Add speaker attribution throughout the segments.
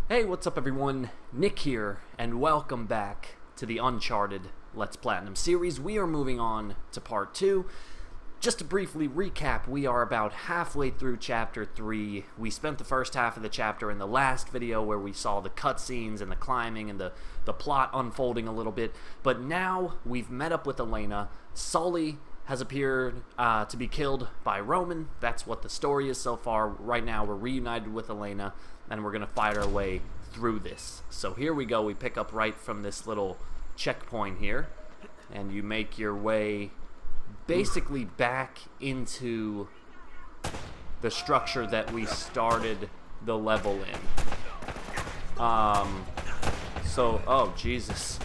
Speaker 1: Hey, what's up everyone? Nick here, and welcome back to the Uncharted Let's Platinum series. We are moving on to part 2. Just to briefly recap, we are about halfway through chapter 3. We spent the first half of the chapter in the last video where we saw the cutscenes and the climbing and the plot unfolding a little bit. But now we've met up with Elena. Sully has appeared to be killed by Roman. That's what the story is so far. Right now we're reunited with Elena, and we're going to fight our way through this. So here we go. We pick up right from this little checkpoint here, and you make your way basically back into the structure that we started the level in. Oh Jesus.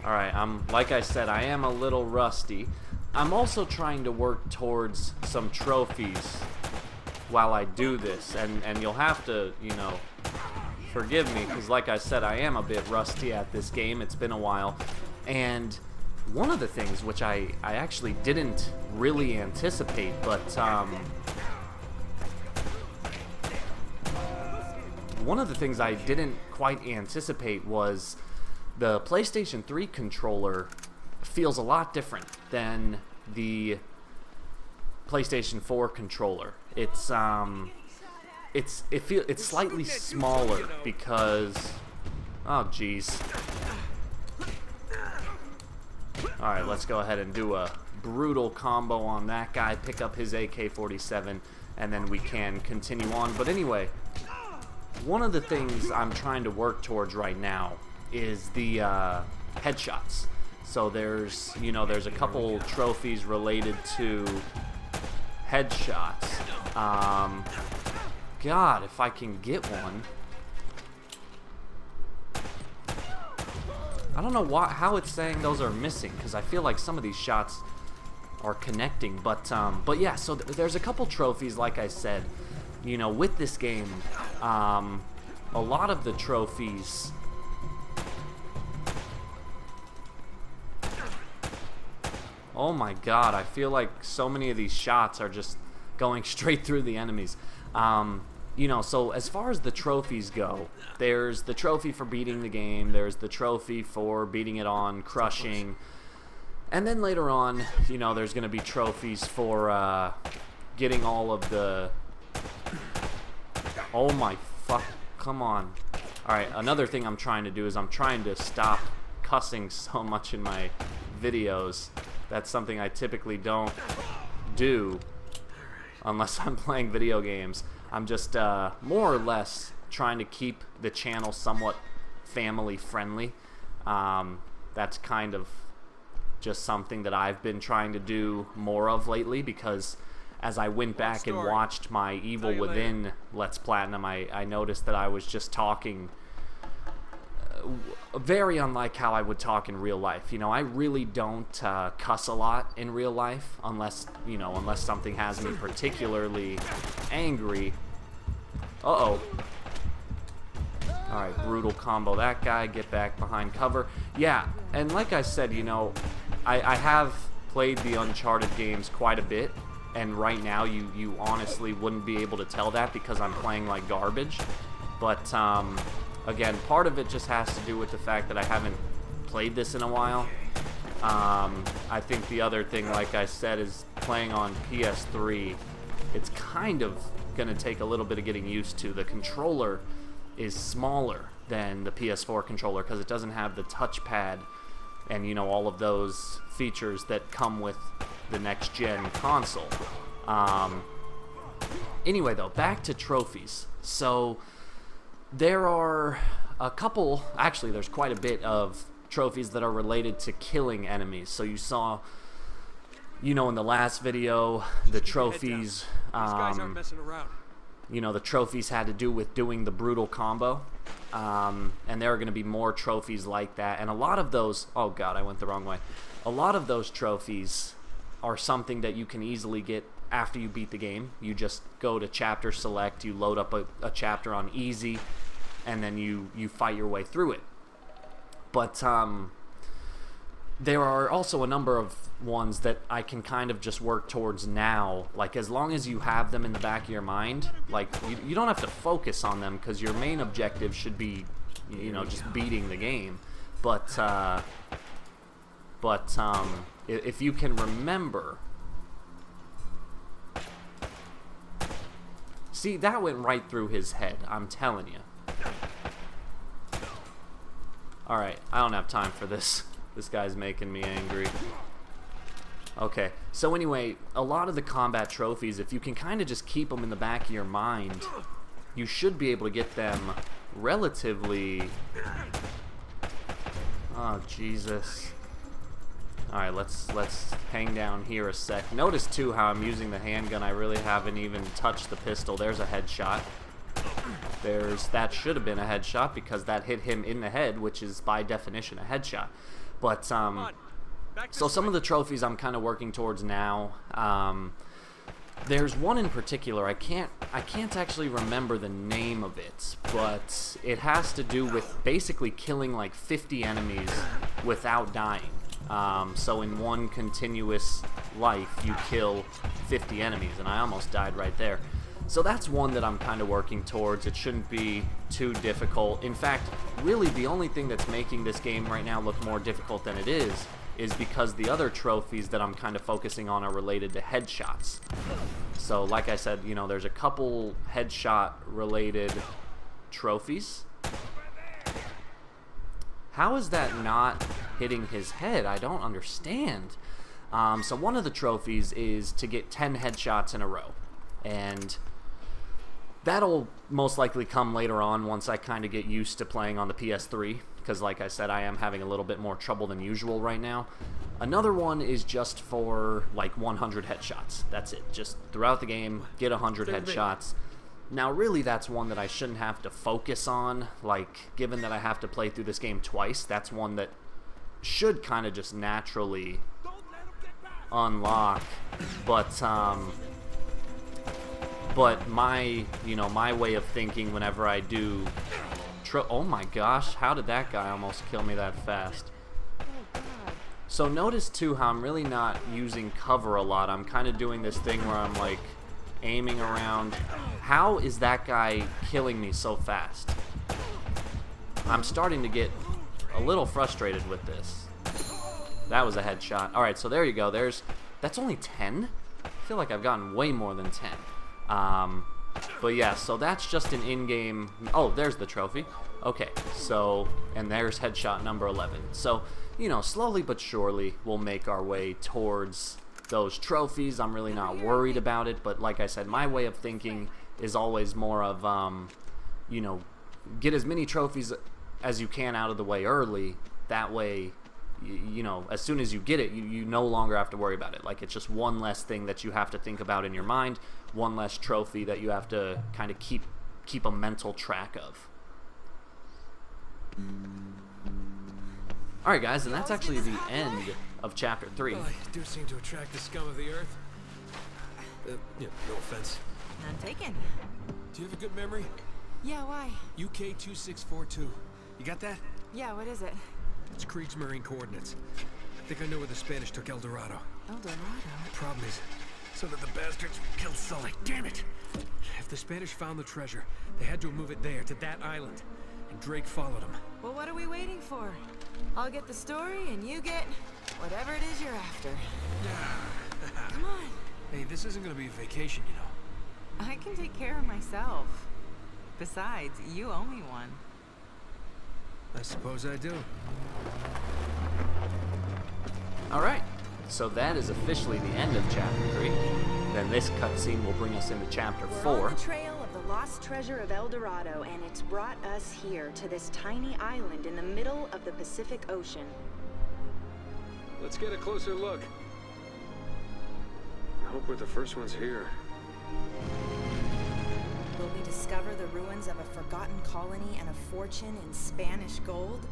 Speaker 1: Alright, like I said, I am a little rusty. I'm also trying to work towards some trophies while I do this, and you'll have to, you know, forgive me, because like I said, I am a bit rusty at this game. It's been a while, and one of the things which I actually didn't really anticipate, but one of the things I didn't quite anticipate was the PlayStation 3 controller feels a lot different than the PlayStation 4 controller. It's slightly smaller because, oh geez. Alright, let's go ahead and do a brutal combo on that guy, pick up his AK-47, and then we can continue on. But anyway, one of the things I'm trying to work towards right now is the headshots. So there's a couple trophies related to headshots. God, if I can get one. I don't know how it's saying those are missing, because I feel like some of these shots are connecting. But yeah, so there's a couple trophies, like I said. You know, with this game, a lot of the trophies. Oh my God, I feel like so many of these shots are just going straight through the enemies. You know, so as far as the trophies go, there's the trophy for beating the game, there's the trophy for beating it on crushing, and then later on, you know, there's going to be trophies for getting all of the... Oh my fuck, come on. Alright, another thing I'm trying to do is I'm trying to stop cussing so much in my videos. That's something I typically don't do unless I'm playing video games. I'm just more or less trying to keep the channel somewhat family friendly. That's kind of just something that I've been trying to do more of lately, because as I went back and watched my Evil Within Let's Platinum, I noticed that I was just talking very unlike how I would talk in real life. You know, I really don't cuss a lot in real life unless something has me particularly angry. Uh-oh. Alright, brutal combo that guy, get back behind cover. Yeah, and like I said, you know, I have played the Uncharted games quite a bit, and right now you honestly wouldn't be able to tell that because I'm playing like garbage. But, again, part of it just has to do with the fact that I haven't played this in a while. I think the other thing, like I said, is playing on PS3. It's kind of going to take a little bit of getting used to. The controller is smaller than the PS4 controller because it doesn't have the touchpad and, you know, all of those features that come with the next-gen console. Anyway, though, back to trophies. So there are a couple, actually there's quite a bit of trophies that are related to killing enemies. So you saw, you know, in the last video, the trophies, you know, the trophies had to do with doing the brutal combo. And there are going to be more trophies like that. And a lot of those, oh God, I went the wrong way. A lot of those trophies are something that you can easily get after you beat the game. You just go to chapter select, you load up a chapter on easy, and then you fight your way through it. But there are also a number of ones that I can kind of just work towards now. Like, as long as you have them in the back of your mind, like, you don't have to focus on them, because your main objective should be, you know, just beating the game. But if you can remember... See, that went right through his head, I'm telling you. Alright, I don't have time for this. This guy's making me angry. Okay, so anyway, a lot of the combat trophies, if you can kind of just keep them in the back of your mind, you should be able to get them relatively... Oh, Jesus. Alright, let's hang down here a sec. Notice, too, how I'm using the handgun. I really haven't even touched the pistol. There's a headshot. That should have been a headshot, because that hit him in the head, which is, by definition, a headshot. But, so some of the trophies I'm kind of working towards now. There's one in particular, I can't actually remember the name of it, but it has to do with basically killing like 50 enemies without dying. So in one continuous life, you kill 50 enemies, and I almost died right there. So that's one that I'm kind of working towards. It shouldn't be too difficult. In fact, really the only thing that's making this game right now look more difficult than it is because the other trophies that I'm kind of focusing on are related to headshots. So like I said, you know, there's a couple headshot related trophies. How is that not hitting his head? I don't understand. So one of the trophies is to get 10 headshots in a row. And that'll most likely come later on once I kind of get used to playing on the PS3, because like I said, I am having a little bit more trouble than usual right now. Another one is just for like 100 headshots. That's it. Just throughout the game, get 100 headshots. Now really that's one that I shouldn't have to focus on, like given that I have to play through this game twice, that's one that should kind of just naturally unlock. But my way of thinking whenever I do... Oh my gosh, how did that guy almost kill me that fast? So notice too how I'm really not using cover a lot. I'm kind of doing this thing where I'm like aiming around. How is that guy killing me so fast? I'm starting to get a little frustrated with this. That was a headshot. Alright, so there you go. That's only 10? I feel like I've gotten way more than 10. But yeah, so that's just an in-game... Oh, there's the trophy. Okay, so... And there's headshot number 11. So, you know, slowly but surely we'll make our way towards those trophies. I'm really not worried about it, but like I said, my way of thinking is always more of, you know, get as many trophies as you can out of the way early. That way, you know, as soon as you get it, you no longer have to worry about it. Like, it's just one less thing that you have to think about in your mind, one less trophy that you have to kind of keep a mental track of. Alright guys, and that's actually the end of Chapter 3.
Speaker 2: Well, I do seem to attract the scum of the earth. Yeah, no offense.
Speaker 3: None taken.
Speaker 2: Do you have a good memory?
Speaker 3: Yeah, why?
Speaker 2: UK 2642. You got that?
Speaker 3: Yeah, what is it?
Speaker 2: It's Kriegsmarine coordinates. I think I know where the Spanish took El Dorado.
Speaker 3: El Dorado?
Speaker 2: The problem is, so that the bastards killed Sully. Damn it! If the Spanish found the treasure, they had to move it there, to that island. And Drake followed them.
Speaker 3: Well, what are we waiting for? I'll get the story, and you get whatever it is you're after. Come on.
Speaker 2: Hey, this isn't gonna be a vacation, you know.
Speaker 3: I can take care of myself. Besides, you owe me one.
Speaker 2: I suppose I do.
Speaker 1: Alright, so that is officially the end of Chapter 3. Then this cutscene will bring us into Chapter 4.
Speaker 4: We're on the trail of the lost treasure of El Dorado, and it's brought us here to this tiny island in the middle of the Pacific Ocean.
Speaker 2: Let's get a closer look. I hope we're the first ones here.
Speaker 4: Will we discover the ruins of a forgotten colony and a fortune in Spanish gold?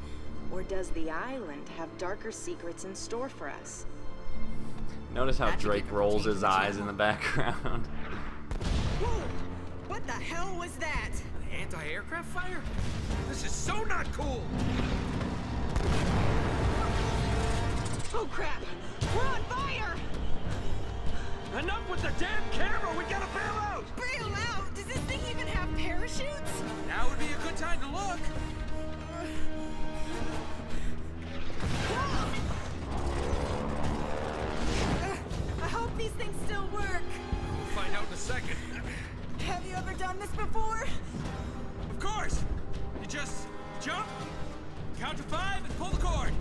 Speaker 4: Or does the island have darker secrets in store for us?
Speaker 1: Notice how Drake rolls his eyes in the background.
Speaker 3: Whoa! What the hell was that?
Speaker 2: An anti-aircraft fire? This is so not cool!
Speaker 3: Oh crap! We're on fire!
Speaker 2: Enough with the damn camera! We gotta bail out!
Speaker 3: Bail out? Does this thing even have parachutes?
Speaker 2: Now would be a good time to look.
Speaker 3: I hope these things still work.
Speaker 2: We'll find out in a second.
Speaker 3: Have you ever done this before?
Speaker 2: Of course! You just jump, count to 5, and pull the cord.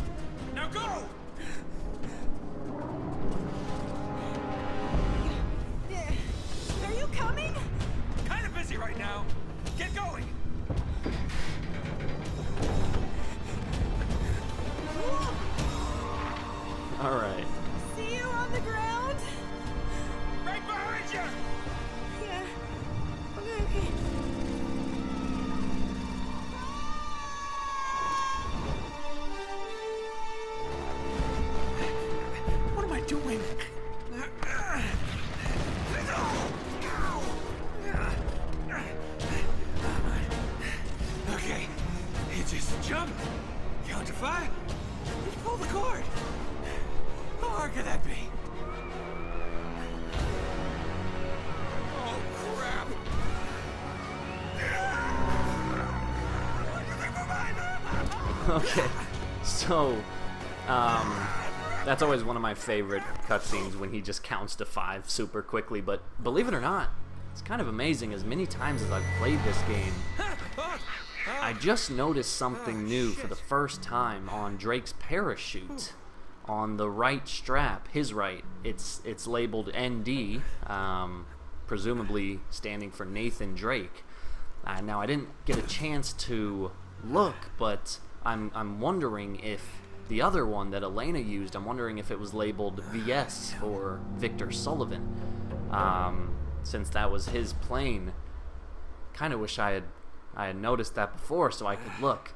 Speaker 2: Now go!
Speaker 3: Yeah. Are you coming?
Speaker 2: Kind of busy right now. Get going!
Speaker 1: All right.
Speaker 3: See you on the ground?
Speaker 2: Right behind you!
Speaker 3: Yeah. Okay.
Speaker 2: What am I doing? Okay, you just jump, count to 5, and pull the cord. How hard could that be? Oh, crap!
Speaker 1: Okay, so that's always one of my favorite cutscenes when he just counts to 5 super quickly. But believe it or not, it's kind of amazing. As many times as I've played this game, I just noticed something new for the first time on Drake's parachute. On the right strap, his right, it's labeled ND, presumably standing for Nathan Drake. Now I didn't get a chance to look, but I'm wondering if the other one that Elena used, I'm wondering if it was labeled VS for Victor Sullivan, since that was his plane. Kind of wish I had noticed that before so I could look.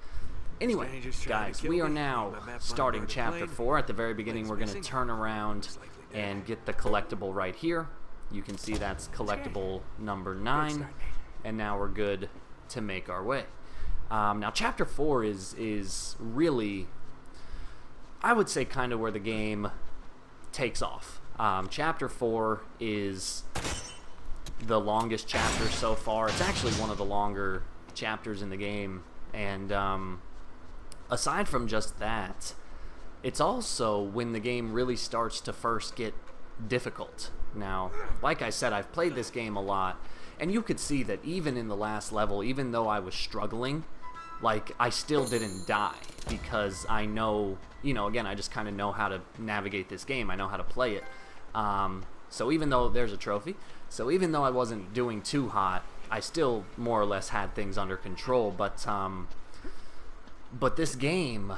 Speaker 1: Anyway, guys, we are now starting Chapter 4. At the very beginning, we're going to turn around and get the collectible right here. You can see that's collectible number 9, and now we're good to make our way. Now, Chapter 4 is really, I would say, kind of where the game takes off. Chapter 4 is the longest chapter so far. It's actually one of the longer chapters in the game, and aside from just that, it's also when the game really starts to first get difficult. Now, like I said, I've played this game a lot, and you could see that even in the last level, even though I was struggling, like, I still didn't die, because I know, again, I just kind of know how to navigate this game. I know how to play it. So even though there's a trophy, so even though I wasn't doing too hot, I still more or less had things under control. But this game,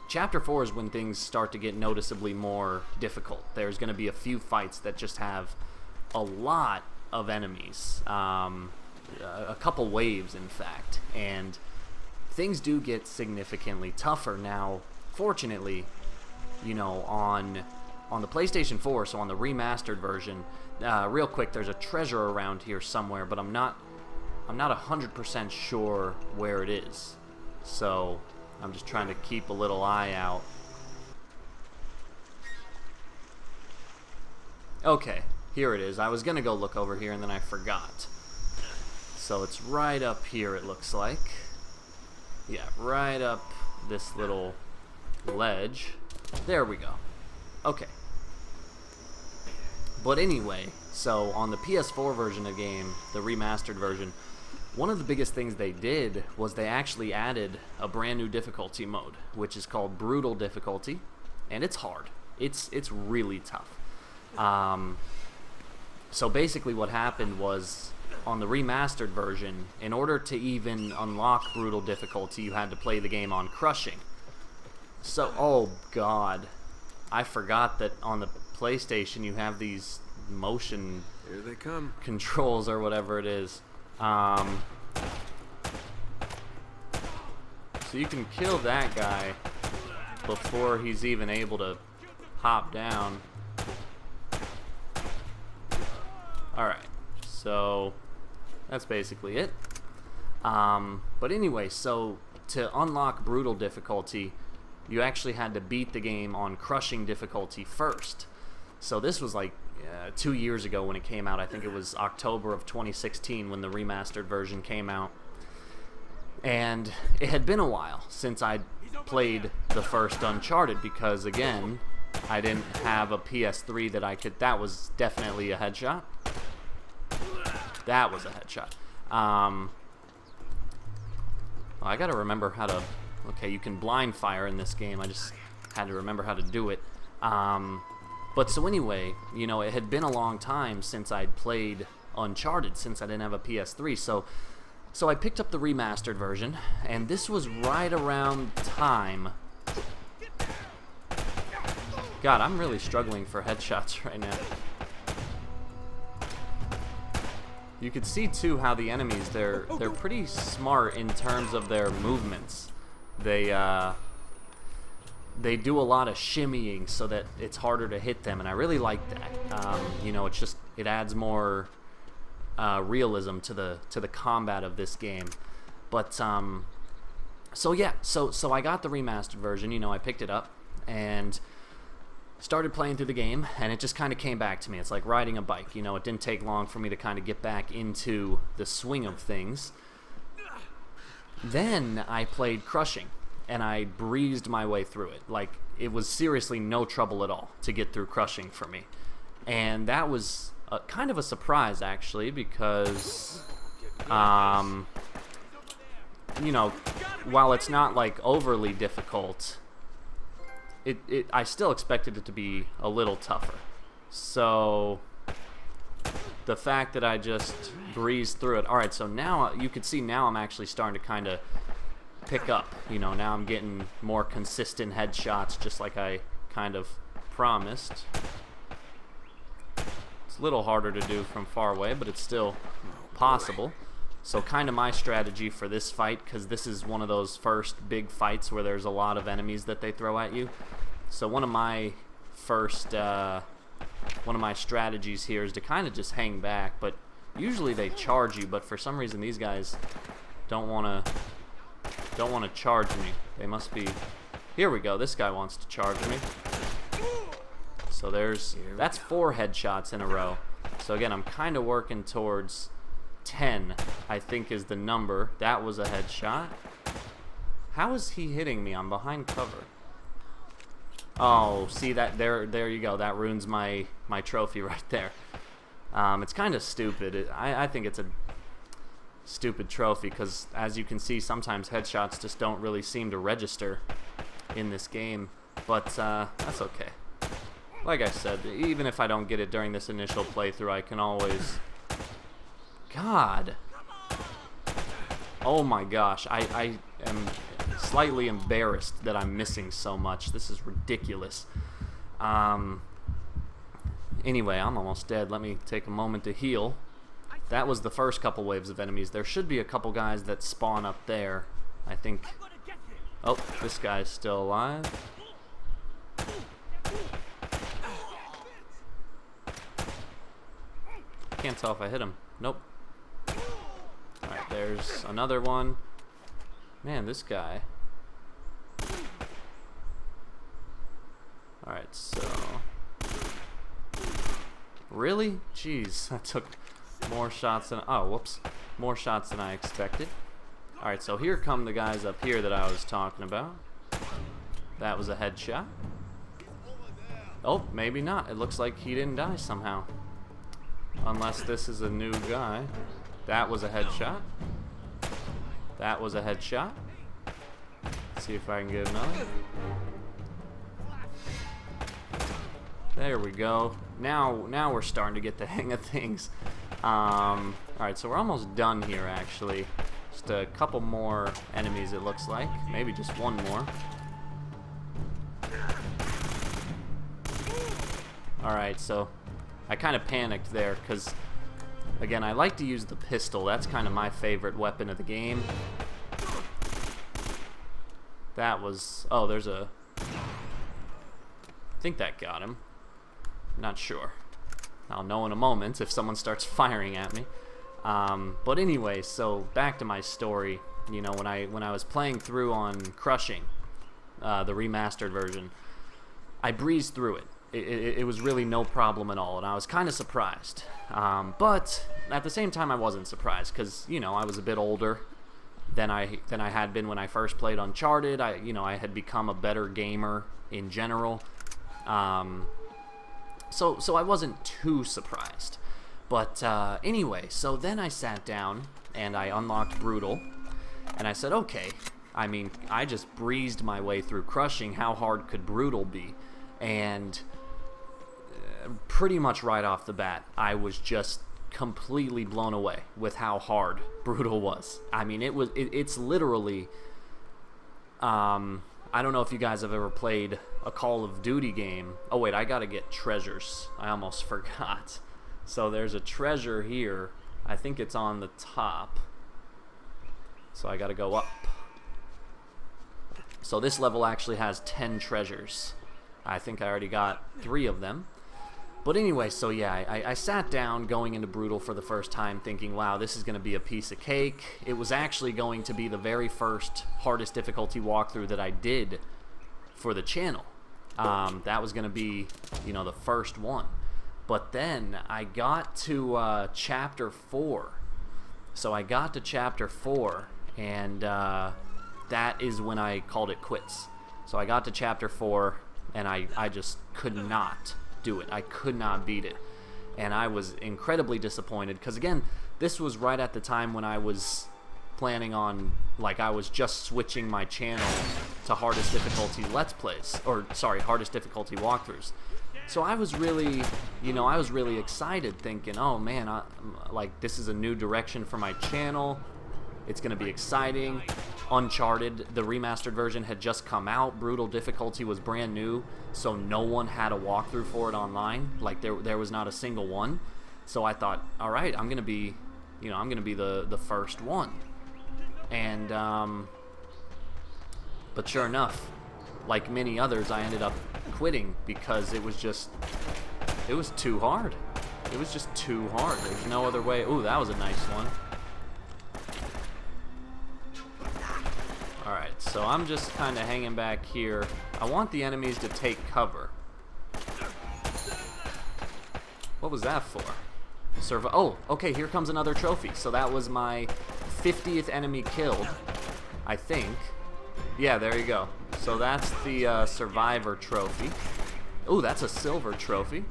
Speaker 1: Chapter 4 is when things start to get noticeably more difficult. There's going to be a few fights that just have a lot of enemies, a couple waves, in fact, and things do get significantly tougher. Now, fortunately, on the PlayStation 4, so on the remastered version, real quick, there's a treasure around here somewhere, but I'm not 100% sure where it is, so I'm just trying to keep a little eye out. Okay, here it is. I was gonna go look over here and then I forgot. So it's right up here, it looks like. Yeah, right up this little ledge. There we go. Okay. But anyway, so on the PS4 version of the game, the remastered version, one of the biggest things they did was they actually added a brand new difficulty mode, which is called Brutal Difficulty, and it's hard. It's really tough. So basically what happened was, on the remastered version, in order to even unlock Brutal Difficulty, you had to play the game on Crushing. So, oh god, I forgot that on the PlayStation you have these motion
Speaker 2: Here they come.
Speaker 1: controls or whatever it is. So you can kill that guy before he's even able to hop down. Alright, so that's basically it. But anyway, so to unlock Brutal Difficulty, you actually had to beat the game on crushing difficulty first. So this was like 2 years ago when it came out. I think it was October of 2016 when the remastered version came out. And it had been a while since I'd played the first Uncharted because, again, I didn't have a PS3 that I could... That was definitely a headshot. That was a headshot. Well, I gotta remember how to... Okay, you can blind fire in this game. I just had to remember how to do it. But so anyway, you know, it had been a long time since I'd played Uncharted, since I didn't have a PS3. So I picked up the remastered version, and this was right around time. God, I'm really struggling for headshots right now. You could see too how the enemies, they're pretty smart in terms of their movements. They do a lot of shimmying so that it's harder to hit them, and I really like that. You know, it adds more realism to the combat of this game. But so yeah, so I got the remastered version. You know, I picked it up and started playing through the game, and it just kind of came back to me. It's like riding a bike. You know, it didn't take long for me to kind of get back into the swing of things. Then I played Crushing, and I breezed my way through it. Like, it was seriously no trouble at all to get through Crushing for me. And that was kind of a surprise, actually, because, you know, while it's not, like, overly difficult, I still expected it to be a little tougher. So the fact that I just breezed through it. Alright, so now you can see now I'm actually starting to kind of pick up. You know, now I'm getting more consistent headshots, just like I kind of promised. It's a little harder to do from far away, but it's still possible. So kind of my strategy for this fight, because this is one of those first big fights where there's a lot of enemies that they throw at you. So one of my strategies here is to kind of just hang back, but usually they charge you, but for some reason these guys don't want to charge me. They must be... Here we go. This guy wants to charge me. So that's 4 headshots in a row. So again, I'm kind of working towards 10, I think is the number. That was a headshot. How is he hitting me? I'm behind cover. Oh, see that? There you go. That ruins my trophy right there. It's kind of stupid. I think it's a stupid trophy because, as you can see, sometimes headshots just don't really seem to register in this game. But that's okay. Like I said, even if I don't get it during this initial playthrough, I can always... God. Oh my gosh. I am slightly embarrassed that I'm missing so much. This is ridiculous. Anyway, I'm almost dead. Let me take a moment to heal. That was the first couple waves of enemies. There should be a couple guys that spawn up there, I think. Oh, this guy's still alive. Can't tell if I hit him. Nope. Alright, there's another one. Man, this guy. Alright, so... Really? Jeez, that took more shots than... Oh, whoops. More shots than I expected. Alright, so here come the guys up here that I was talking about. That was a headshot. Oh, maybe not. It looks like he didn't die somehow. Unless this is a new guy. That was a headshot. That was a headshot. Let's see if I can get another. There we go. Now we're starting to get the hang of things. Alright, so we're almost done here, actually. Just a couple more enemies, it looks like. Maybe just one more. Alright, so I kind of panicked there because, again, I like to use the pistol. That's kind of my favorite weapon of the game. That was... Oh, there's a... I think that got him. Not sure. I'll know in a moment if someone starts firing at me. But anyway, so back to my story. You know, when I was playing through on Crushing, the remastered version, I breezed through it. It was really no problem at all, and I was kind of surprised. But at the same time, I wasn't surprised because, you know, I was a bit older than I had been when I first played Uncharted. I had become a better gamer in general. So I wasn't too surprised. But anyway, so then I sat down and I unlocked Brutal, and I said, okay, I mean, I just breezed my way through Crushing. How hard could Brutal be? And pretty much right off the bat, I was just completely blown away with how hard Brutal was. I mean, it's literally, I don't know if you guys have ever played a Call of Duty game. Oh wait, I gotta get treasures. I almost forgot. So there's a treasure here. I think it's on the top. So I gotta go up. So this level actually has 10 treasures. I think I already got 3 of them. But anyway, so yeah, I sat down going into Brutal for the first time thinking, wow, this is going to be a piece of cake. It was actually going to be the very first hardest difficulty walkthrough that I did for the channel. That was going to be, you know, the first one. But then I got to Chapter 4. So I got to Chapter 4, and that is when I called it quits. So I got to Chapter 4, and I just could not do it. I could not beat it. And I was incredibly disappointed because, again, this was right at the time when I was planning on, like, I was just switching my channel to hardest difficulty Let's Plays, or sorry, hardest difficulty walkthroughs. So I was really, you know, I was really excited thinking, oh man, like, this is a new direction for my channel. It's going to be exciting. Uncharted, the remastered version, had just come out. Brutal difficulty was brand new, so no one had a walkthrough for it online. Like, there was not a single one. So I thought, all right, I'm going to be, you know, I'm going to be the first one. And, but sure enough, like many others, I ended up quitting because it was too hard. It was just too hard. There's no other way. Ooh, that was a nice one. Alright, so I'm just kind of hanging back here. I want the enemies to take cover. What was that for? Oh, okay, here comes another trophy. So that was my 50th enemy killed, I think. Yeah, there you go. So that's the Survivor trophy. Oh, that's a silver trophy.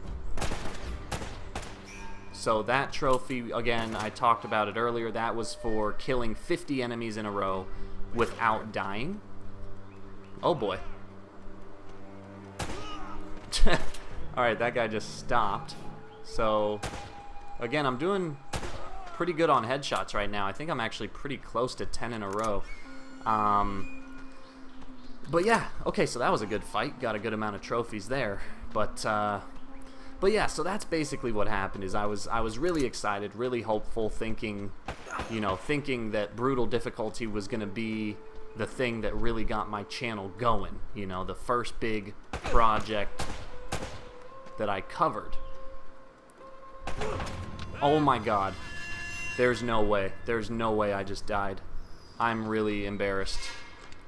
Speaker 1: So that trophy, again, I talked about it earlier. That was for killing 50 enemies in a row without dying. Oh boy. Alright, that guy just stopped. So, again, I'm doing pretty good on headshots right now. I think I'm actually pretty close to 10 in a row. But yeah, okay, so that was a good fight. Got a good amount of trophies there. But yeah, so that's basically what happened. Is I was really excited, really hopeful, thinking that Brutal difficulty was going to be the thing that really got my channel going. You know, the first big project that I covered. Oh my god. There's no way. There's no way I just died. I'm really embarrassed.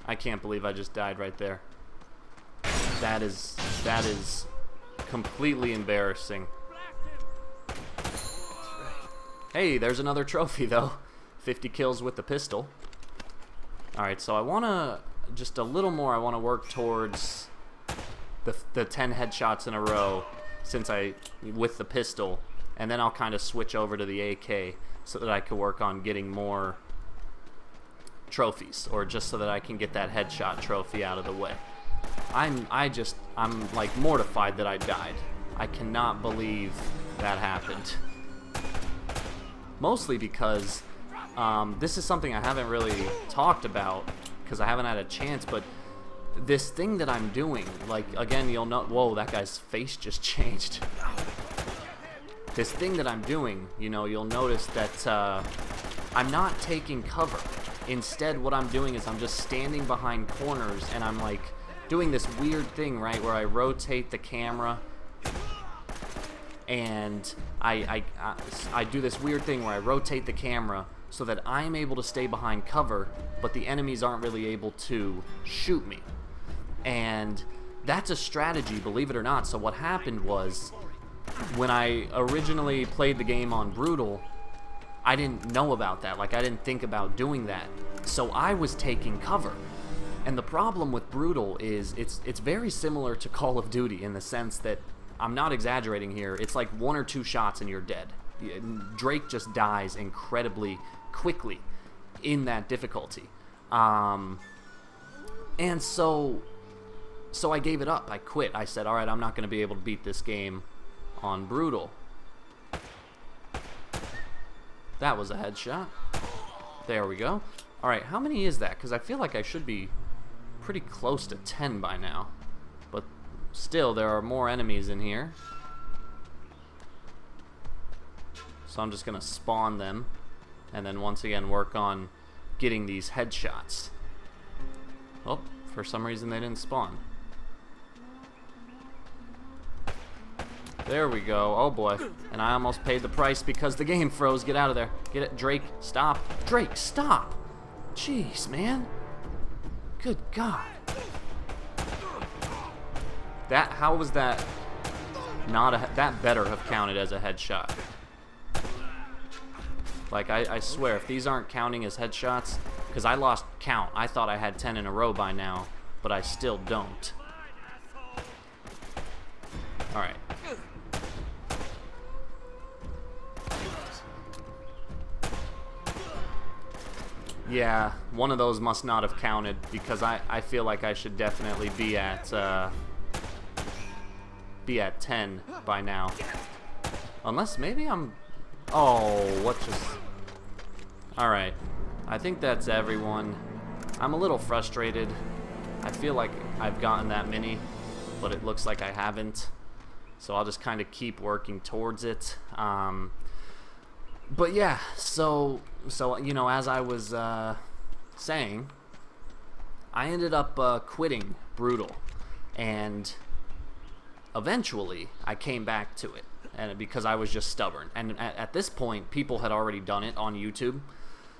Speaker 1: I can't believe I just died right there. That is completely embarrassing. Hey, there's another trophy though. 50 kills with the pistol. Alright, so I want to, just a little more, I want to work towards the 10 headshots in a row with the pistol, and then I'll kind of switch over to the AK so that I can work on getting more trophies, or just so that I can get that headshot trophy out of the way. I'm like mortified that I died. I cannot believe that happened. Mostly because this is something I haven't really talked about because I haven't had a chance, but this thing that I'm doing, like, again, you'll know, whoa, that guy's face just changed. This thing that I'm doing, you know, you'll notice that I'm not taking cover. Instead, what I'm doing is I'm just standing behind corners, and I'm like doing this weird thing, right, where I rotate the camera, and I do this weird thing where I rotate the camera so that I'm able to stay behind cover, but the enemies aren't really able to shoot me. And that's a strategy, believe it or not. So what happened was, when I originally played the game on Brutal, I didn't know about that. Like, I didn't think about doing that. So I was taking cover. And the problem with Brutal is it's very similar to Call of Duty in the sense that, I'm not exaggerating here, it's like 1 or 2 shots and you're dead. Drake just dies incredibly quickly in that difficulty. And so I gave it up. I quit. I said, alright, I'm not going to be able to beat this game on Brutal. That was a headshot. There we go. Alright, how many is that? Because I feel like I should be pretty close to 10 by now. But still, there are more enemies in here. So I'm just going to spawn them. And then once again work on getting these headshots. Oh, for some reason they didn't spawn. There we go. Oh boy. And I almost paid the price because the game froze. Get out of there. Get it. Drake, stop. Drake, stop. Jeez, man. Good God. How was that not a... That better have counted as a headshot. Like, I swear, if these aren't counting as headshots... Because I lost count. I thought I had 10 in a row by now, but I still don't. Alright. Yeah, one of those must not have counted, because I feel like I should definitely be at 10 by now. Unless maybe I'm... Oh, what just... Alright. I think that's everyone. I'm a little frustrated. I feel like I've gotten that many, but it looks like I haven't. So I'll just kind of keep working towards it. But yeah, so you know, as I was saying, I ended up quitting Brutal, and eventually I came back to it, and because I was just stubborn. And at this point, people had already done it on YouTube,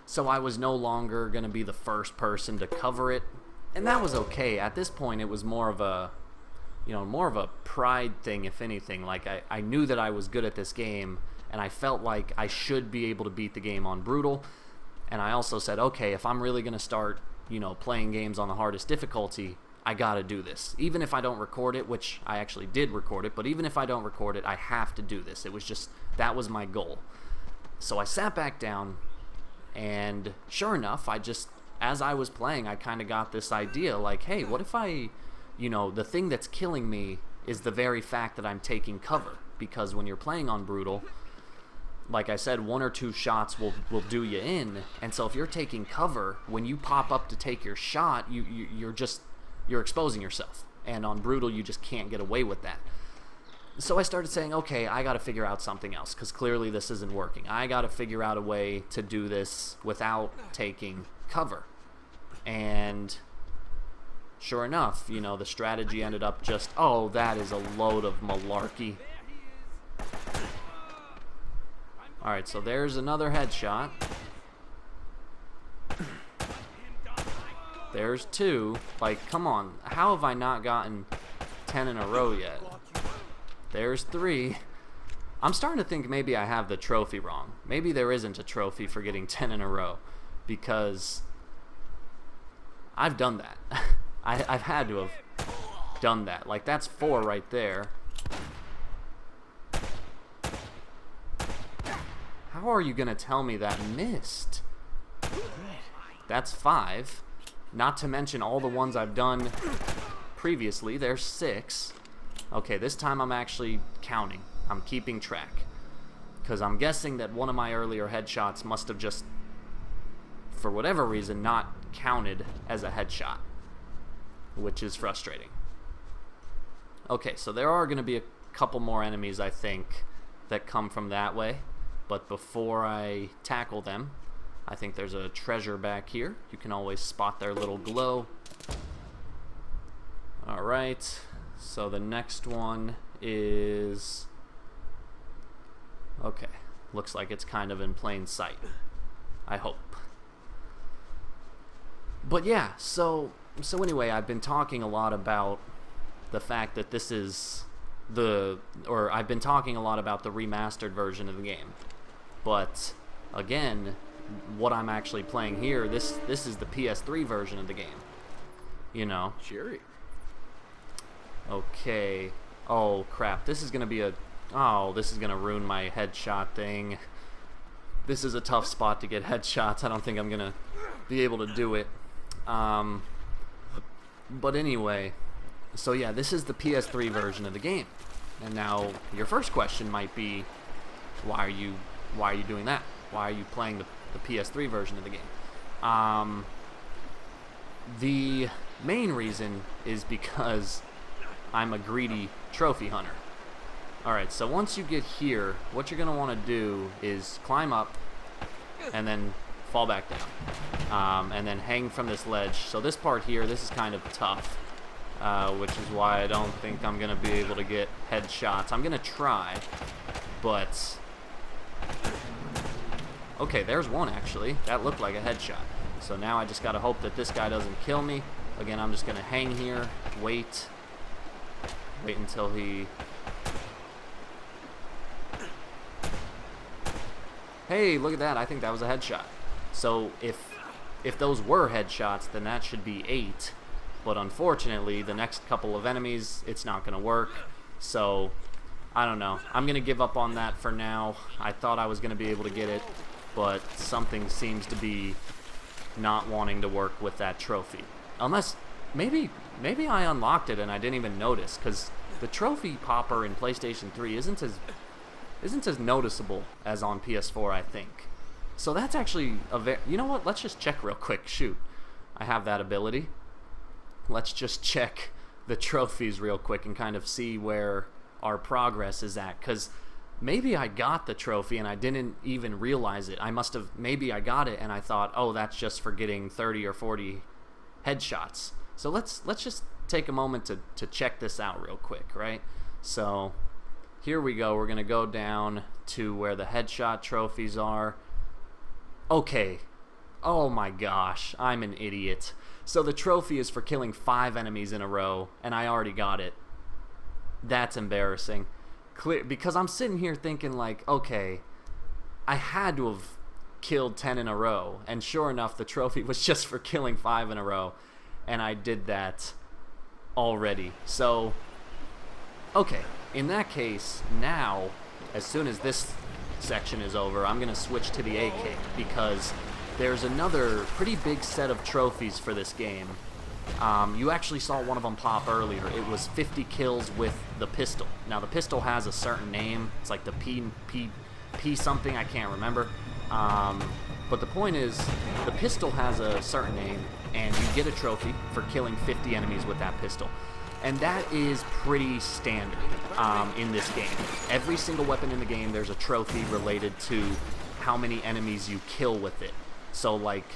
Speaker 1: so I was no longer going to be the first person to cover it, and that was okay. At this point, it was more of a, you know, more of a pride thing, if anything. Like, I knew that I was good at this game, and I felt like I should be able to beat the game on Brutal. And I also said, okay, if I'm really going to start, you know, playing games on the hardest difficulty, I got to do this. Even if I don't record it, which I actually did record it, but even if I don't record it, I have to do this. It was just, that was my goal. So I sat back down, and sure enough, as I was playing, I kind of got this idea, like, hey, what if I, you know, the thing that's killing me is the very fact that I'm taking cover. Because when you're playing on Brutal, like I said, 1 or 2 shots will do you in, and so if you're taking cover, when you pop up to take your shot, you're exposing yourself, and on Brutal you just can't get away with that. So I started saying, okay, I got to figure out something else, because clearly this isn't working. I got to figure out a way to do this without taking cover. And sure enough, you know, the strategy ended up just, oh, that is a load of malarkey. Alright, so there's another headshot. There's 2. Like, come on. How have I not gotten 10 in a row yet? There's 3. I'm starting to think maybe I have the trophy wrong. Maybe there isn't a trophy for getting 10 in a row. Because I've done that. I've had to have done that. Like, that's 4 right there. How are you going to tell me that missed? That's 5. Not to mention all the ones I've done previously. There's 6. Okay, this time I'm actually counting. I'm keeping track. Because I'm guessing that one of my earlier headshots must have just, for whatever reason, not counted as a headshot. Which is frustrating. Okay, so there are going to be a couple more enemies, I think, that come from that way. But before I tackle them, I think there's a treasure back here. You can always spot their little glow. Alright, so the next one is... Okay, looks like it's kind of in plain sight. I hope. But yeah, so So anyway, I've been talking a lot about the fact that this is I've been talking a lot about the remastered version of the game. But again, what I'm actually playing here, this is the PS3 version of the game. You know.
Speaker 2: Cheery.
Speaker 1: Okay. Oh crap. This is gonna be this is gonna ruin my headshot thing. This is a tough spot to get headshots. I don't think I'm gonna be able to do it. But anyway, so yeah, this is the PS3 version of the game. And now your first question might be, why are you doing that? Why are you playing the PS3 version of the game? The main reason is because I'm a greedy trophy hunter. Alright, so once you get here, what you're going to want to do is climb up and then fall back down. And then hang from this ledge. So this part here, this is kind of tough, which is why I don't think I'm going to be able to get headshots. I'm going to try, but... Okay, there's one actually. That looked like a headshot. So now I just got to hope that this guy doesn't kill me. Again, I'm just going to hang here, wait until he... Hey, look at that. I think that was a headshot. So if those were headshots, then that should be 8. But unfortunately, the next couple of enemies, it's not going to work. So, I don't know. I'm going to give up on that for now. I thought I was going to be able to get it, but something seems to be not wanting to work with that trophy. Unless, maybe I unlocked it and I didn't even notice, because the trophy popper in PlayStation 3 isn't as noticeable as on PS4, I think. So that's actually you know what? Let's just check real quick. Shoot. I have that ability. Let's just check the trophies real quick and kind of see where our progress is at, because maybe I got the trophy and I didn't even realize it. Maybe I got it and I thought, oh, that's just for getting 30 or 40 headshots. So let's just take a moment to check this out real quick, right? So here we go. We're going to go down to where the headshot trophies are. Okay. Oh my gosh. I'm an idiot. So the trophy is for killing 5 enemies in a row, and I already got it. That's embarrassing. Because I'm sitting here thinking like, okay, I had to have killed 10 in a row, and sure enough, the trophy was just for killing 5 in a row, and I did that already. So, okay. In that case, now, as soon as this section is over, I'm going to switch to the AK, because there's another pretty big set of trophies for this game. You actually saw one of them pop earlier. It was 50 kills with the pistol. Now, the pistol has a certain name. It's like the P something, I can't remember. But the point is, the pistol has a certain name, and you get a trophy for killing 50 enemies with that pistol. And that is pretty standard in this game. Every single weapon in the game, there's a trophy related to how many enemies you kill with it. So, like,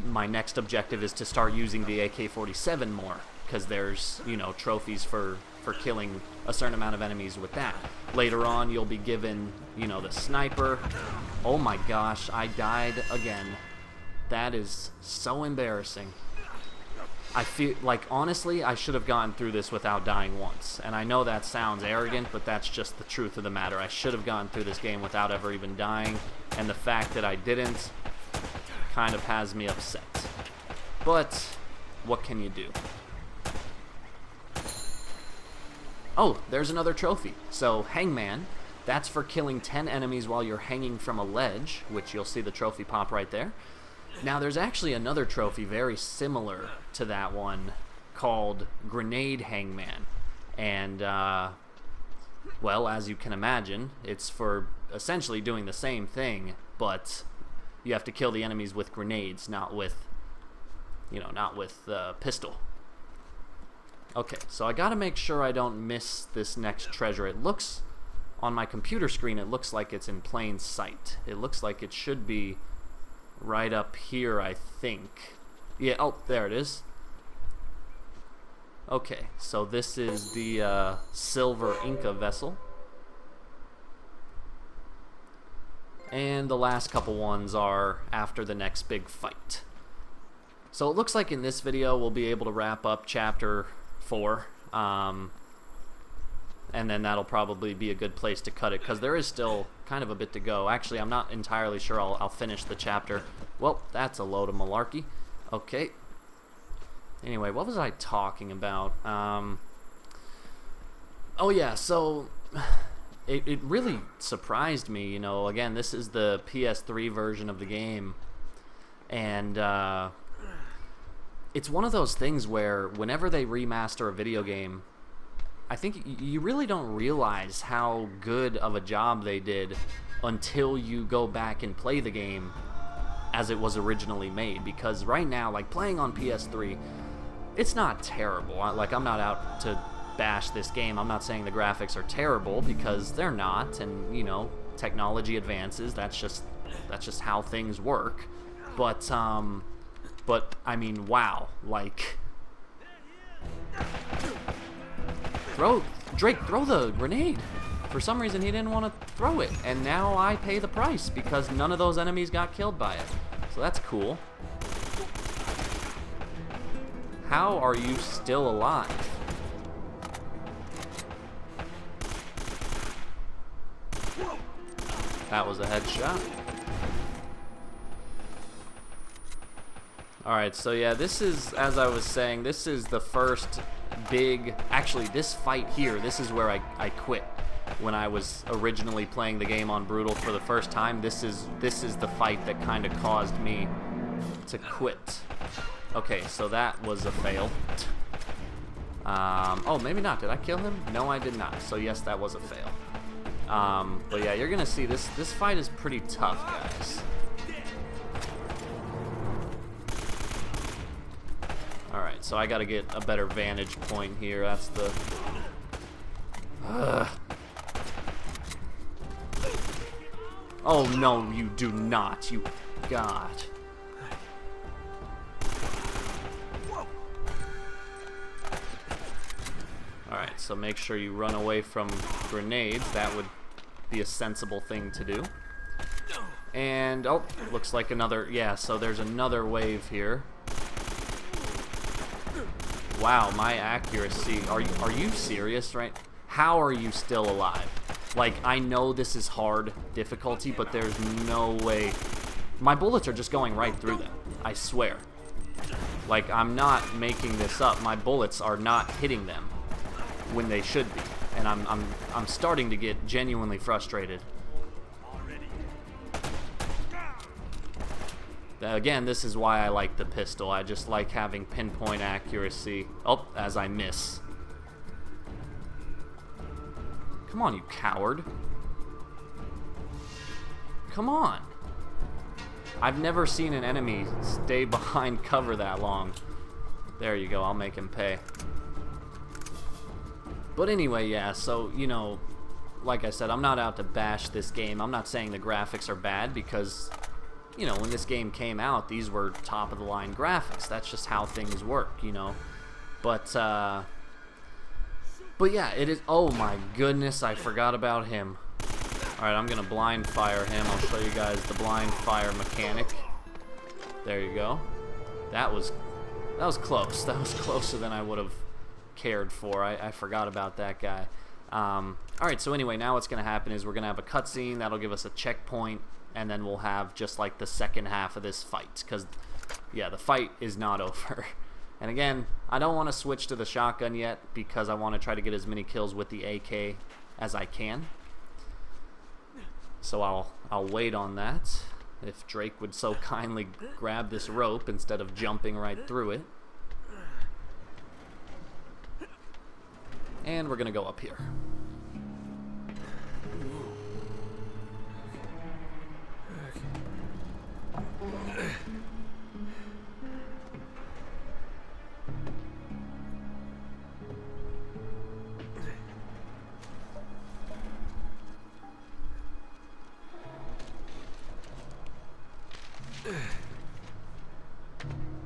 Speaker 1: my next objective is to start using the AK-47 more, because there's, you know, trophies for killing a certain amount of enemies with that. Later on, you'll be given, you know, the sniper. Oh my gosh, I died again. That is so embarrassing. I feel like, honestly, I should have gotten through this without dying once. And I know that sounds arrogant, but that's just the truth of the matter. I should have gotten through this game without ever even dying. And the fact that I didn't kind of has me upset. But what can you do? Oh, there's another trophy. So, Hangman, that's for killing 10 enemies while you're hanging from a ledge, which you'll see the trophy pop right there. Now, there's actually another trophy very similar to that one called Grenade Hangman. And, well, as you can imagine, it's for essentially doing the same thing, but you have to kill the enemies with grenades, not with, you know, not with pistol. Okay, so I gotta make sure I don't miss this next treasure. It looks, on my computer screen, it looks like it's in plain sight. It looks like it should be right up here, I think. Yeah, oh, there it is. Okay, so this is the silver Inca vessel. And the last couple ones are after the next big fight. So it looks like in this video we'll be able to wrap up Chapter 4. And then that'll probably be a good place to cut it, because there is still kind of a bit to go. Actually, I'm not entirely sure I'll finish the chapter. Well, that's a load of malarkey. Okay. Anyway, what was I talking about? Oh yeah, so it really surprised me, you know. Again, this is the PS3 version of the game, and it's one of those things where whenever they remaster a video game, I think you really don't realize how good of a job they did until you go back and play the game as it was originally made. Because right now, like, playing on PS3, it's not terrible. Like, I'm not out to bash this game. I'm not saying the graphics are terrible, because they're not. And, you know, technology advances. That's just how things work. But I mean, wow, like, Drake, throw the grenade. For some reason, he didn't want to throw it, and now I pay the price because none of those enemies got killed by it. So that's cool. How are you still alive? That was a headshot. Alright, so yeah, this is, as I was saying, this is the first big... Actually, this fight here, this is where I quit. When I was originally playing the game on Brutal for the first time, this is the fight that kind of caused me to quit. Okay, so that was a fail. Oh, maybe not. Did I kill him? No, I did not. So yes, that was a fail. But yeah, you're gonna see this fight is pretty tough, guys. Alright, so I gotta get a better vantage point here. That's the... Oh no, you do not, you god. Alright, so make sure you run away from grenades. That would be a sensible thing to do. And, oh, looks like another... Yeah, so there's another wave here. Wow, my accuracy. Are you serious, right? How are you still alive? Like, I know this is hard difficulty, but there's no way. My bullets are just going right through them. I swear. Like, I'm not making this up. My bullets are not hitting them when they should be. And I'm starting to get genuinely frustrated. Again, this is why I like the pistol. I just like having pinpoint accuracy. Oh, as I miss. Come on, you coward. Come on. I've never seen an enemy stay behind cover that long. There you go, I'll make him pay. But anyway, yeah, so, you know, like I said, I'm not out to bash this game. I'm not saying the graphics are bad, because... You know, when this game came out, these were top-of-the-line graphics. That's just how things work, you know. But yeah, it is... Oh, my goodness, I forgot about him. Alright, I'm going to blind fire him. I'll show you guys the blind fire mechanic. There you go. That was close. That was closer than I would have cared for. I forgot about that guy. Alright, so anyway, now what's going to happen is we're going to have a cutscene. That'll give us a checkpoint. And then we'll have just like the second half of this fight, because yeah, the fight is not over. And again, I don't want to switch to the shotgun yet, because I want to try to get as many kills with the AK as I can. So I'll wait on that. If Drake would so kindly grab this rope instead of jumping right through it. And we're gonna go up here.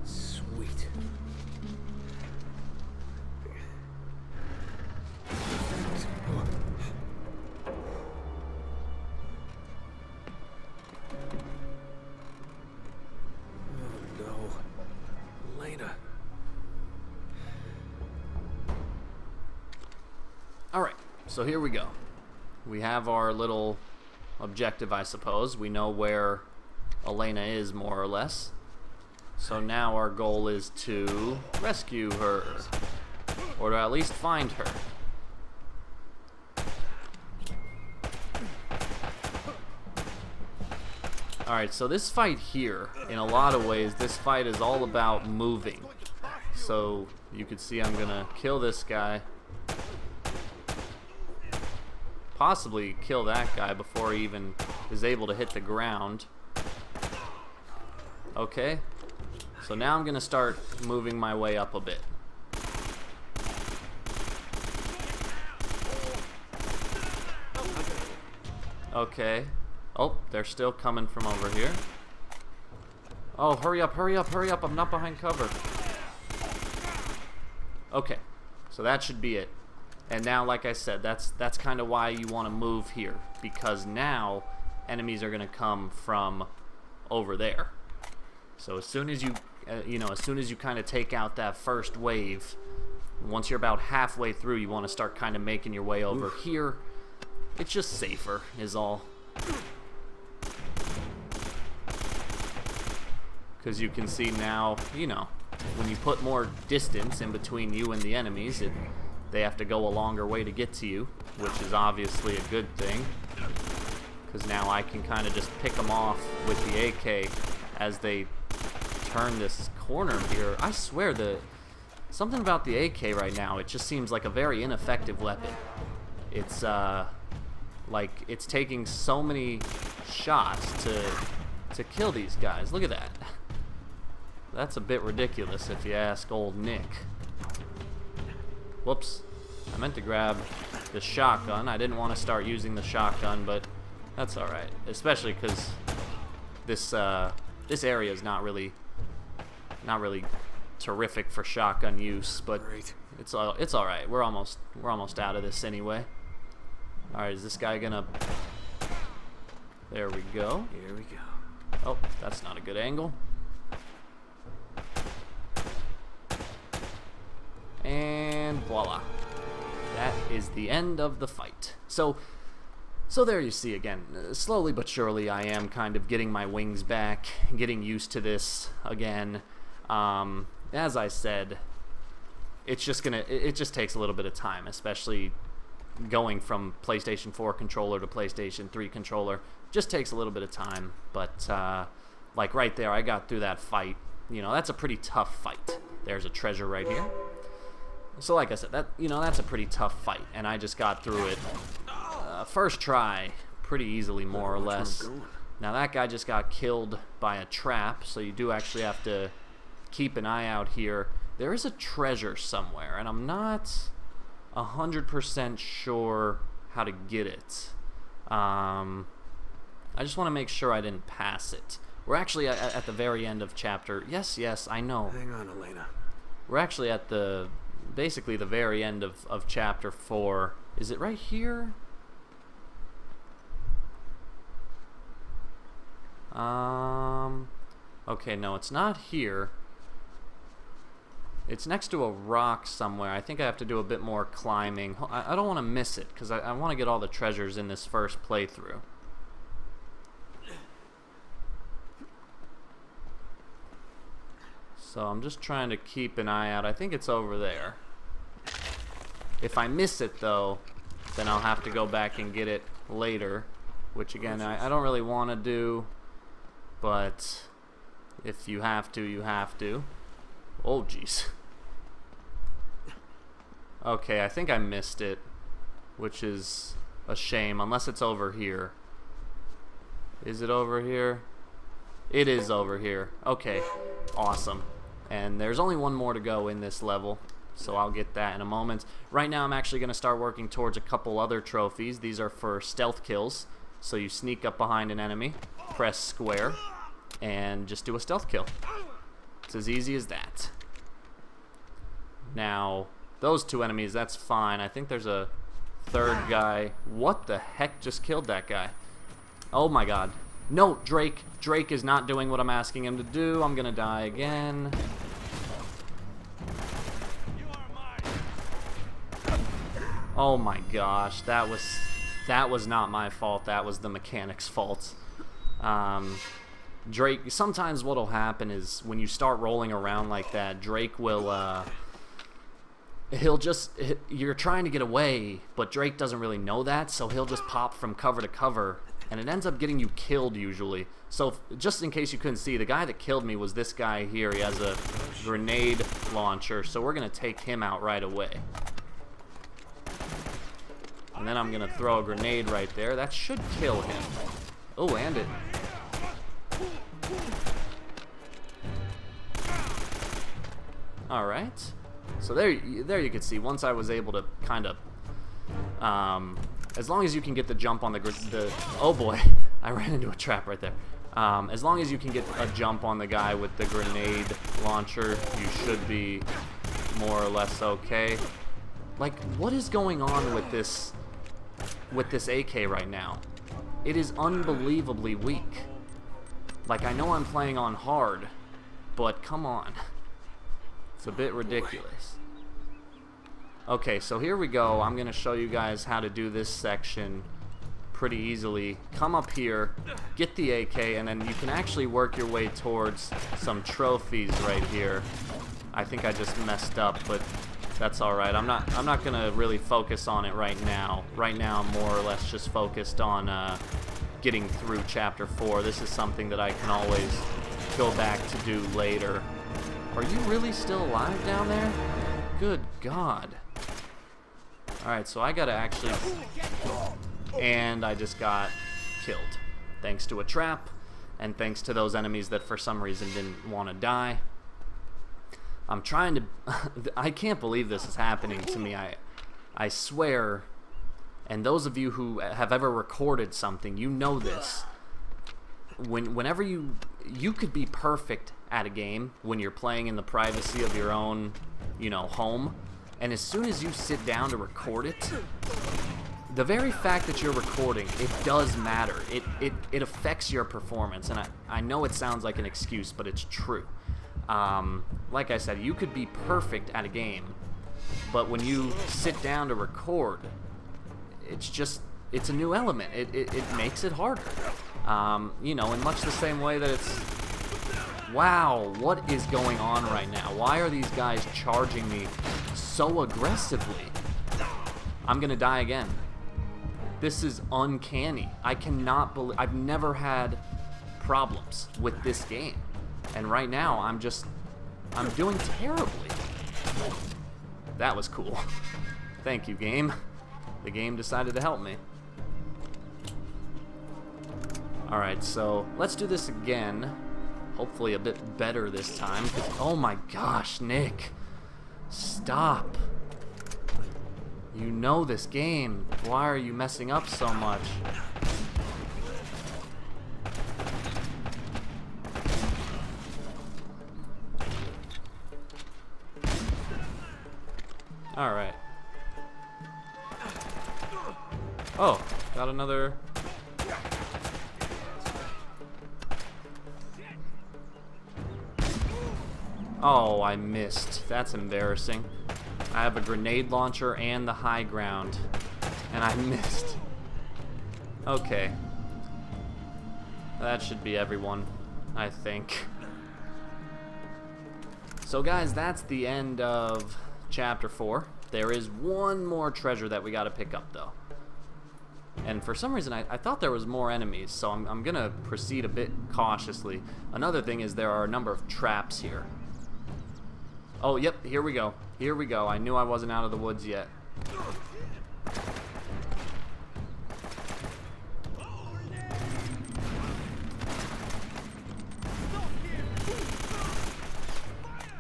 Speaker 2: Sweet.
Speaker 1: Alright, so here we go. We have our little objective, I suppose. We know where Elena is, more or less. So now our goal is to rescue her. Or to at least find her. Alright, so this fight here, in a lot of ways, this fight is all about moving. So you can see I'm gonna kill this guy. Possibly kill that guy before he even is able to hit the ground. Okay. So now I'm gonna start moving my way up a bit. Okay. Oh, they're still coming from over here. Oh, hurry up, hurry up, hurry up. I'm not behind cover. Okay. So that should be it. And now, like I said, that's kind of why you want to move here. Because now, enemies are going to come from over there. So as soon as you, as soon as you kind of take out that first wave, once you're about halfway through, you want to start kind of making your way over here. It's just safer, is all. Because you can see now, when you put more distance in between you and the enemies, they have to go a longer way to get to you, which is obviously a good thing. Because now I can kind of just pick them off with the AK as they turn this corner here. I swear, something about the AK right now, it just seems like a very ineffective weapon. It's, like, it's taking so many shots to kill these guys. Look at that. That's a bit ridiculous if you ask old Nick. Whoops. I meant to grab the shotgun. I didn't want to start using the shotgun, but that's alright. Especially because this area is not really terrific for shotgun use, but it's alright. We're almost out of this anyway. Alright, is this guy gonna... There we go.
Speaker 2: Here we go.
Speaker 1: Oh, that's not a good angle. And voila. That is the end of the fight. So there you see again, slowly but surely I am kind of getting my wings back, getting used to this again. As I said, it just takes a little bit of time, especially going from PlayStation 4 controller to PlayStation 3 controller. Just takes a little bit of time, but like right there, I got through that fight. That's a pretty tough fight. There's a treasure right here. So like I said, that's a pretty tough fight, and I just got through it first try pretty easily, more or less. Now that guy just got killed by a trap, so you do actually have to keep an eye out here. There is a treasure somewhere, and I'm not 100% sure how to get it. I just want to make sure I didn't pass it. We're actually at the very end of chapter. Yes, I know.
Speaker 2: Hang on, Elena.
Speaker 1: We're actually at basically the very end of chapter 4. Is it right here? Okay, no, it's not here. It's next to a rock somewhere. I think I have to do a bit more climbing. I don't want to miss it, because I want to get all the treasures in this first playthrough. So I'm just trying to keep an eye out. I think it's over there. If I miss it, though, then I'll have to go back and get it later, which, again, I don't really want to do, but if you have to, you have to. Oh, jeez. Okay, I think I missed it, which is a shame, unless it's over here. Is it over here? It is over here. Okay, awesome. And there's only one more to go in this level, so I'll get that in a moment. Right now I'm actually going to start working towards a couple other trophies. These are for stealth kills, so you sneak up behind an enemy, press square, and just do a stealth kill. It's as easy as that. Now, those two enemies, that's fine. I think there's a third guy. What the heck just killed that guy? Oh my god. No, Drake. Drake is not doing what I'm asking him to do. I'm gonna die again. Oh my gosh, that was not my fault. That was the mechanic's fault. Drake, sometimes what'll happen is when you start rolling around like that, Drake will, you're trying to get away, but Drake doesn't really know that, so he'll just pop from cover to cover, and it ends up getting you killed usually. So just in case you couldn't see, the guy that killed me was this guy here. He has a grenade launcher, so we're going to take him out right away. And then I'm going to throw a grenade right there. That should kill him. Oh, and it. Alright. So there you can see, once I was able to kind of, as long as you can get the jump on the oh boy, I ran into a trap right there. As long as you can get a jump on the guy with the grenade launcher, you should be more or less okay. Like, what is going on with this AK right now? It is unbelievably weak. Like, I know I'm playing on hard, but come on. It's a bit ridiculous. Okay, so here we go. I'm going to show you guys how to do this section pretty easily. Come up here, get the AK, and then you can actually work your way towards some trophies right here. I think I just messed up, but that's alright. I'm not going to really focus on it right now. Right now I'm more or less just focused on getting through Chapter 4. This is something that I can always go back to do later. Are you really still alive down there? Good God. Alright, so I gotta actually... And I just got killed. Thanks to a trap, and thanks to those enemies that for some reason didn't want to die. I'm trying to... I can't believe this is happening to me. I swear, and those of you who have ever recorded something, you know this. Whenever you could be perfect at a game when you're playing in the privacy of your own, home, and as soon as you sit down to record it, the very fact that you're recording, it does matter. It affects your performance, and I know it sounds like an excuse, but it's true. Like I said, you could be perfect at a game, but when you sit down to record, it's a new element. It makes it harder. In much the same way that it's... Wow, what is going on right now? Why are these guys charging me so aggressively? I'm gonna die again. This is uncanny. I cannot believe... I've never had problems with this game. And right now, I'm doing terribly. That was cool. Thank you, game. The game decided to help me. Alright, so let's do this again. Hopefully a bit better this time. Oh my gosh, Nick. Stop. You know this game. Why are you messing up so much? Alright. Oh, got another... Oh, I missed. That's embarrassing. I have a grenade launcher and the high ground, and I missed. Okay. That should be everyone, I think. So guys, that's the end of Chapter 4. There is one more treasure that we gotta pick up, though. And for some reason, I thought there was more enemies, so I'm gonna proceed a bit cautiously. Another thing is there are a number of traps here. Oh, yep, here we go. Here we go. I knew I wasn't out of the woods yet.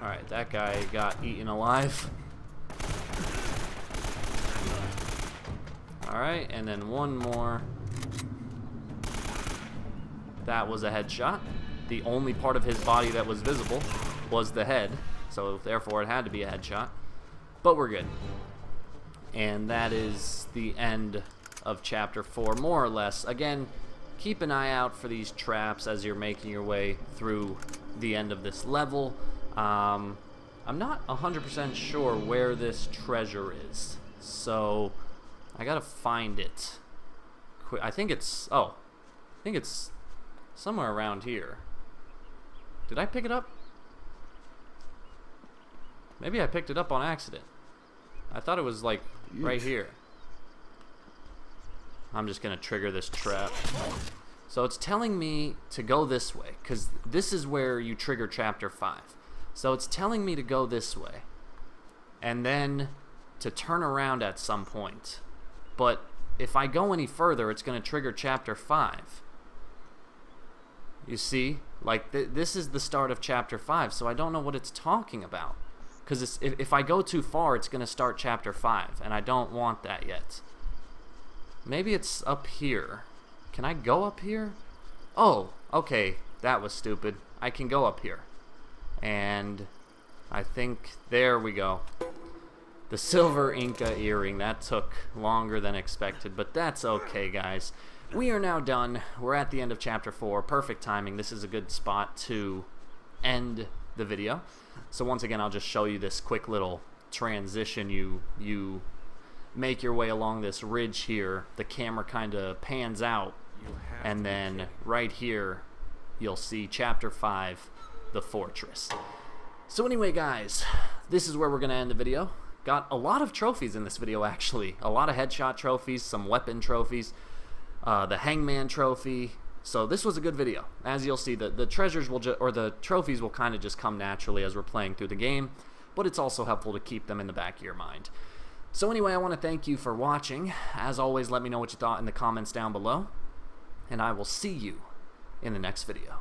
Speaker 1: Alright, that guy got eaten alive. Alright, and then one more. That was a headshot. The only part of his body that was visible was the head. So therefore it had to be a headshot. But we're good. And that is the end of Chapter 4, more or less. Again, keep an eye out for these traps as you're making your way through the end of this level. I'm not 100% sure where this treasure is. So I gotta find it. I think it's... Oh. I think it's somewhere around here. Did I pick it up? Maybe I picked it up on accident. I thought it was, like, right here. I'm just gonna trigger this trap. So it's telling me to go this way, because this is where you trigger Chapter 5. So it's telling me to go this way. And then to turn around at some point. But if I go any further, it's going to trigger Chapter 5. You see? Like, this is the start of Chapter 5, so I don't know what it's talking about. Because if I go too far, it's going to start Chapter 5, and I don't want that yet. Maybe it's up here. Can I go up here? Oh, okay. That was stupid. I can go up here. And I think... There we go. The silver Inca earring. That took longer than expected, but that's okay, guys. We are now done. We're at the end of Chapter 4. Perfect timing. This is a good spot to end the video. So once again, I'll just show you this quick little transition. You make your way along this ridge here. The camera kind of pans out. And then right here, you'll see Chapter 5, the Fortress. So anyway, guys, this is where we're going to end the video. Got a lot of trophies in this video, actually. A lot of headshot trophies, some weapon trophies, the Hangman trophy. So this was a good video. As you'll see, the treasures will the trophies will kind of just come naturally as we're playing through the game, but it's also helpful to keep them in the back of your mind. So anyway, I want to thank you for watching. As always, let me know what you thought in the comments down below, and I will see you in the next video.